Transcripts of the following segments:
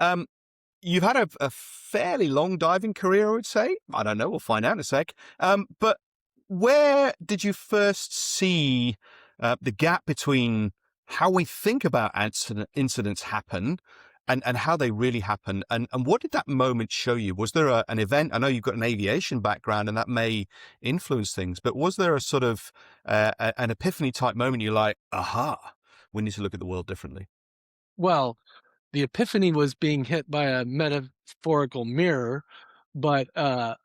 Um, you've had a fairly long diving career, I would say. I don't know. We'll find out in a sec. But where did you first see the gap between how we think about incidents happen and how they really happen? And what did that moment show you? Was there an event? I know you've got an aviation background and that may influence things, but was there a sort of an epiphany type moment you're like, aha, we need to look at the world differently? Well, the epiphany was being hit by a metaphorical mirror, but but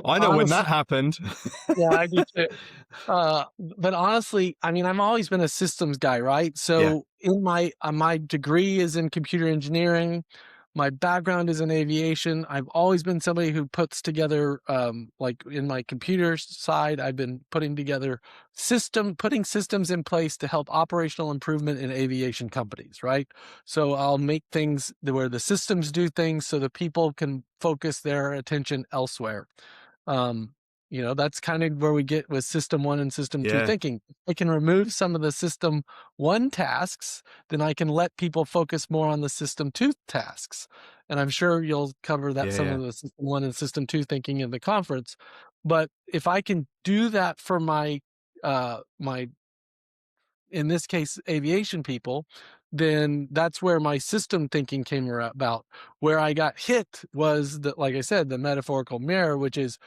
I know when that honestly, happened. yeah, I do too. But honestly, I mean, I've always been a systems guy, right? Yeah. So in my degree is in computer engineering. My background is in aviation. I've always been somebody who puts together, like in my computer side, I've been putting systems in place to help operational improvement in aviation companies, right? So I'll make things where the systems do things so the people can focus their attention elsewhere. Um, that's kind of where we get with system one and system two Yeah. thinking. I can remove some of the system one tasks, then I can let people focus more on the system two tasks. And I'm sure you'll cover that Yeah. some Yeah. of the system one and system two thinking in the conference. But if I can do that for my in this case aviation people, then that's where my system thinking came about. Where I got hit was that, like I said, the metaphorical mirror, which is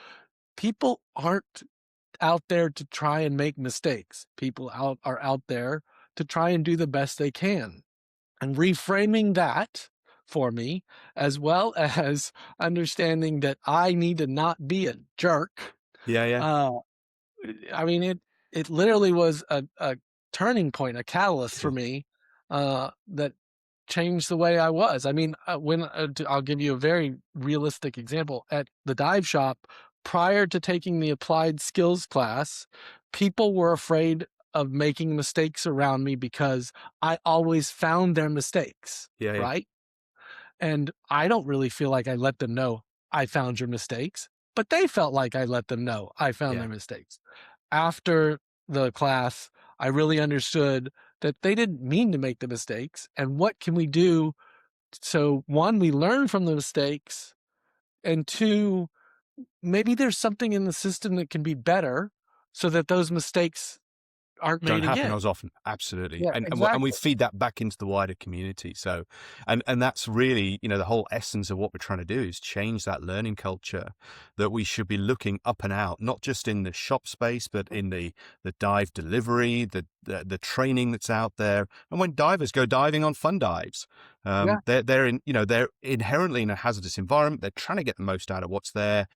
people aren't out there to try and make mistakes. Are out there to try and do the best they can. And reframing that for me, as well as understanding that I need to not be a jerk. Yeah. Yeah. Uh, I mean, it literally was a turning point, a catalyst for Sure. me that changed the way I was. I mean, I'll give you a very realistic example. At the dive shop, prior to taking the applied skills class, people were afraid of making mistakes around me because I always found their mistakes, Yeah. Yeah. right? And I don't really feel like I let them know I found your mistakes, but they felt like I let them know I found Yeah. their mistakes. After the class, I really understood that they didn't mean to make the mistakes. And what can we do? So, one, we learn from the mistakes. And two, maybe there's something in the system that can be better so that those mistakes aren't Don't made happen again. as often. Absolutely. Yeah, And we exactly. feed that back into the wider community. So, and that's really, the whole essence of what we're trying to do is change that learning culture that we should be looking up and out, not just in the shop space, but in the dive delivery, the training that's out there. And when divers go diving on fun dives, Yeah. they're in, they're inherently in a hazardous environment. They're trying to get the most out of what's there.